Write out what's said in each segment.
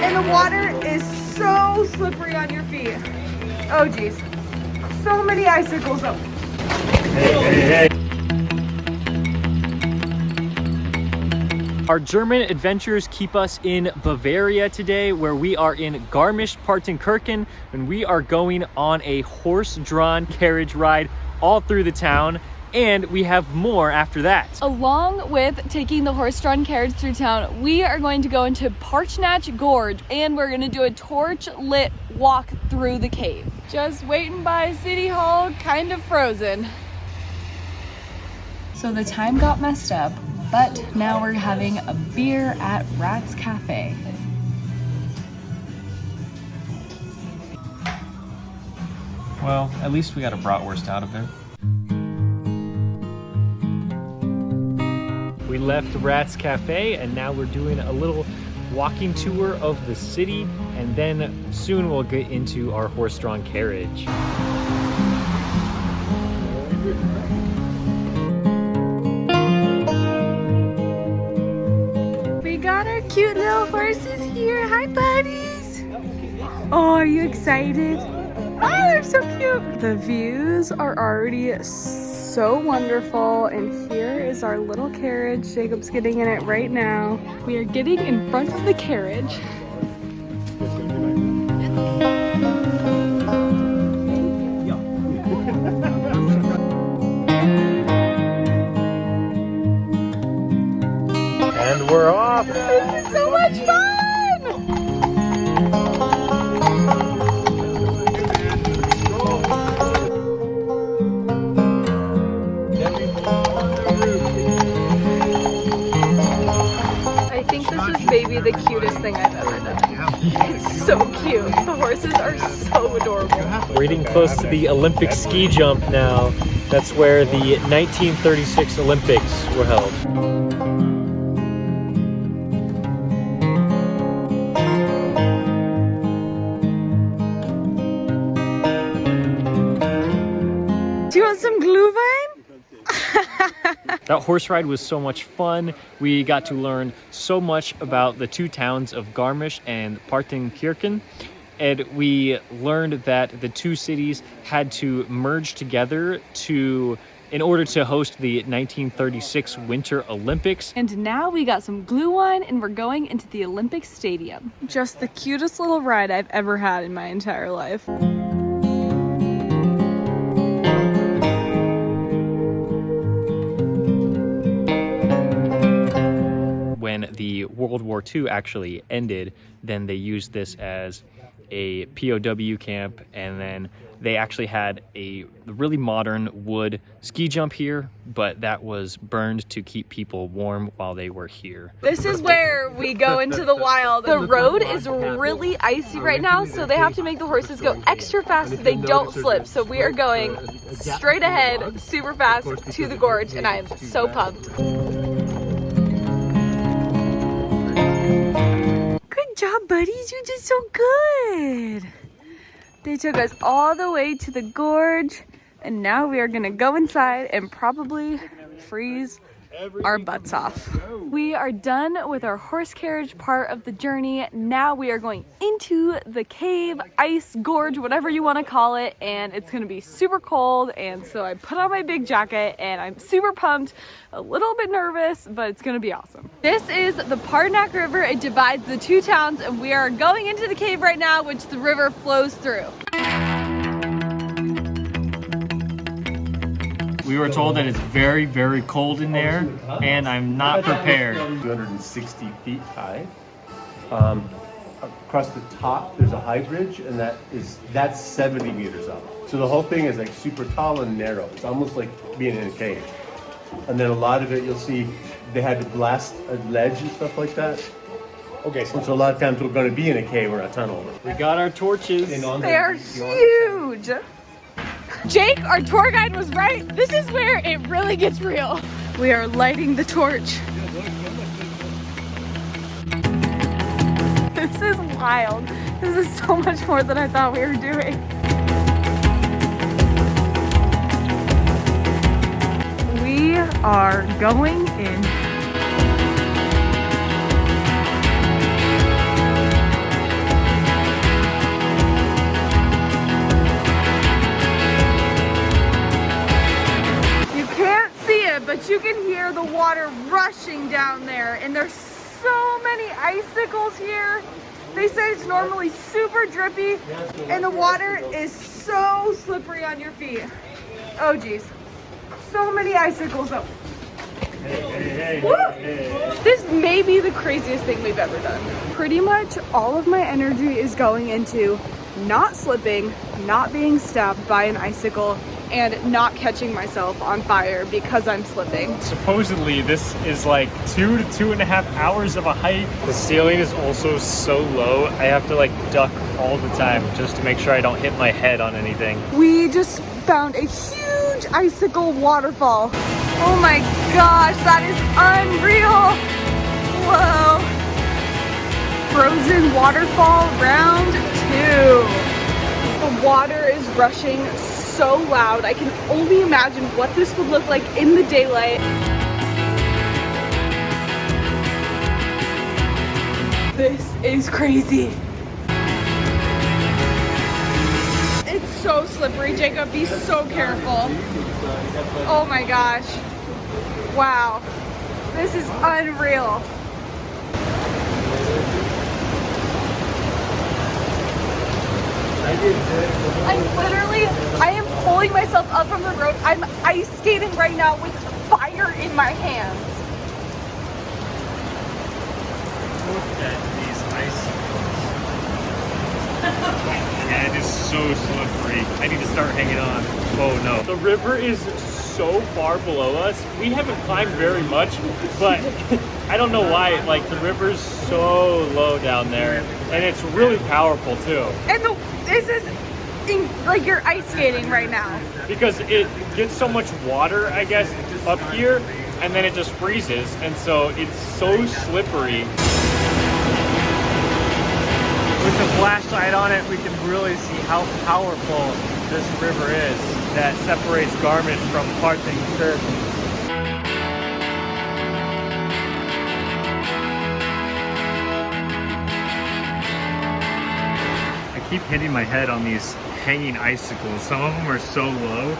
And the water is so slippery on your feet. Oh geez. So many icicles up. Hey. Our German adventures keep us in Bavaria today, where we are in Garmisch-Partenkirchen, and we are going on a horse-drawn carriage ride all through the town, and we have more after that. Along with taking the horse-drawn carriage through town, we are going to go into Partnach Gorge, and we're going to do a torch-lit walk through the cave. Just waiting by City Hall, kind of frozen. So the time got messed up, but now we're having a beer at Rat's Cafe. Well, at least we got a bratwurst out of there. We left Rat's Cafe, and now we're doing a little walking tour of the city, and then soon we'll get into our horse-drawn carriage. We got our cute little horses here. Hi, buddies. Oh, are you excited? Oh, they're so cute. The views are already so wonderful, and here is our little carriage. Jacob's getting in it right now. We are getting in front of the carriage. And we're off! This is so much fun! I think this is maybe the cutest thing I've ever done. It's so cute. The horses are so adorable. We're getting close to the Olympic ski jump now. That's where the 1936 Olympics were held. Do you want some Glühwein? That horse ride was so much fun. We got to learn so much about the two towns of Garmisch and Partenkirchen. And we learned that the two cities had to merge together in order to host the 1936 Winter Olympics. And now we got some Glühwein and we're going into the Olympic Stadium. Just the cutest little ride I've ever had in my entire life. When the World War II actually ended, then they used this as a POW camp, and then they actually had a really modern wood ski jump here, but that was burned to keep people warm while they were here. This is where we go into the wild. The road is really icy right now, so they have to make the horses go extra fast so they don't slip. So we are going straight ahead, super fast to the gorge, and I am so pumped. Good job, buddies. You did so good. They took us all the way to the gorge, and now we are gonna go inside and probably freeze our butts off. We are done with our horse carriage part of the journey. Now we are going into the cave, ice, gorge, whatever you want to call it, and it's going to be super cold, and so I put on my big jacket and I'm super pumped, a little bit nervous, but it's going to be awesome. This is the Partnach River. It divides the two towns, and we are going into the cave right now, which the river flows through. We were told that it's very, very cold in there, and I'm not prepared. 260 feet high. Across the top, there's a high bridge, and that's 70 meters up. So the whole thing is like super tall and narrow. It's almost like being in a cave. And then a lot of it, you'll see they had to blast a ledge and stuff like that. Okay, so a lot of times we're going to be in a cave or a tunnel. We got our torches. They are huge. Jake, our tour guide, was right. This is where it really gets real. We are lighting the torch. This is wild. This is so much more than I thought we were doing. We are going in. and there's so many icicles here. They said it's normally super drippy and the water is so slippery on your feet. Oh geez, so many icicles though. This may be the craziest thing we've ever done. Pretty much all of my energy is going into not slipping, not being stabbed by an icicle, and not catching myself on fire because I'm slipping. Supposedly this is like 2 to 2.5 hours of a hike. The ceiling is also so low, I have to like duck all the time just to make sure I don't hit my head on anything. We just found a huge icicle waterfall. Oh my gosh, that is unreal. Whoa. Frozen waterfall round 2. The water is rushing so loud. I can only imagine what this would look like in the daylight. This is crazy. It's so slippery, Jacob. Be so careful. Oh my gosh. Wow. This is unreal. I am pulling myself up from the road. I'm ice skating right now with fire in my hands. Look at these icicles. Yeah, it is so slippery. I need to start hanging on. Oh no. The river is so far below us. We haven't climbed very much, but I don't know why. Like, the river's so low down there, and it's really powerful too. And this is like you're ice skating right now. Because it gets so much water, I guess, up here, and then it just freezes, and so it's so slippery. With the flashlight on it, we can really see how powerful this river is that separates Garmisch from Partenkirchen. I keep hitting my head on these hanging icicles. Some of them are so low,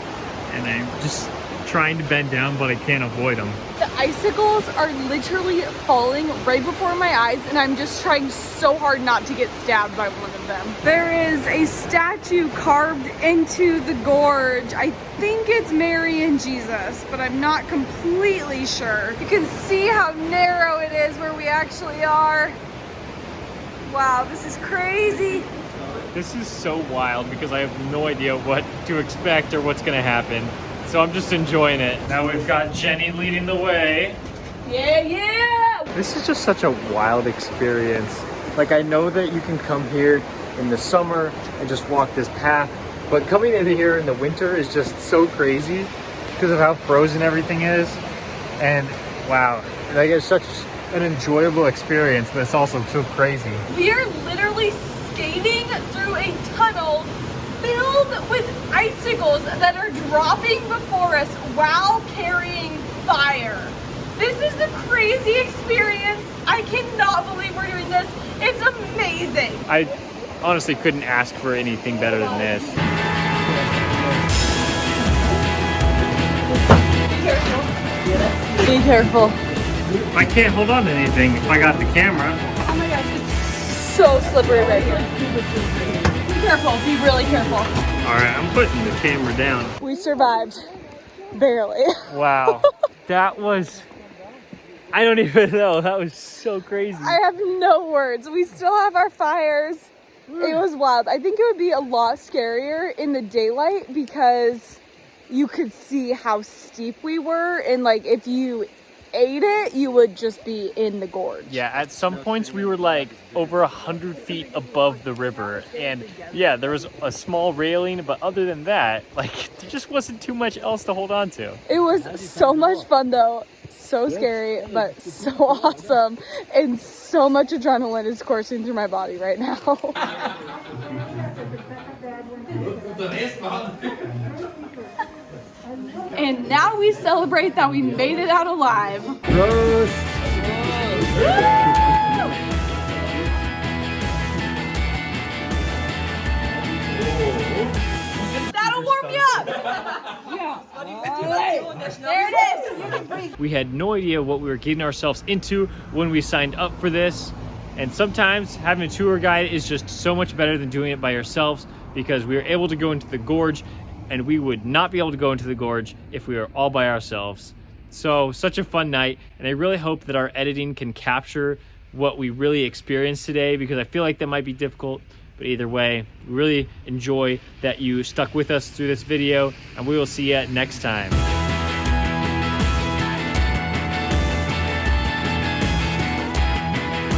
and I'm just trying to bend down, but I can't avoid them. The icicles are literally falling right before my eyes, and I'm just trying so hard not to get stabbed by one of them. There is a statue carved into the gorge. I think it's Mary and Jesus, but I'm not completely sure. You can see how narrow it is where we actually are. Wow, this is crazy. This is so wild because I have no idea what to expect or what's gonna happen. So I'm just enjoying it. Now we've got Jenny leading the way. Yeah, yeah! This is just such a wild experience. Like, I know that you can come here in the summer and just walk this path, but coming in here in the winter is just so crazy because of how frozen everything is. And wow, like, it's such an enjoyable experience, but it's also so crazy. We are literally skating through a tunnel filled with icicles that are dropping before us while carrying fire. This is the crazy experience. I cannot believe we're doing this. It's amazing. I honestly couldn't ask for anything better than this. Be careful. I can't hold on to anything if I got the camera. Oh my gosh, it's so slippery right here. Be careful, be really careful. All right, I'm putting the camera down. We survived, barely. Wow, that was, I don't even know, that was so crazy. I have no words. We still have our fires. It was wild. I think it would be a lot scarier in the daylight because you could see how steep we were, and like if you ate it, you would just be in the gorge. Yeah, at some points we were like over 100 feet above the river, and yeah, there was a small railing, but other than that, like, there just wasn't too much else to hold on to. It was so much fun though. So scary, but so awesome, and so much adrenaline is coursing through my body right now. And now we celebrate that we made it out alive. That'll warm you up. Yeah. There it is. You can breathe. We had no idea what we were getting ourselves into when we signed up for this. And sometimes having a tour guide is just so much better than doing it by yourselves, because we were able to go into the gorge, and we would not be able to go into the gorge if we were all by ourselves. So such a fun night, and I really hope that our editing can capture what we really experienced today, because I feel like that might be difficult. But either way, we really enjoy that you stuck with us through this video, and we will see you next time.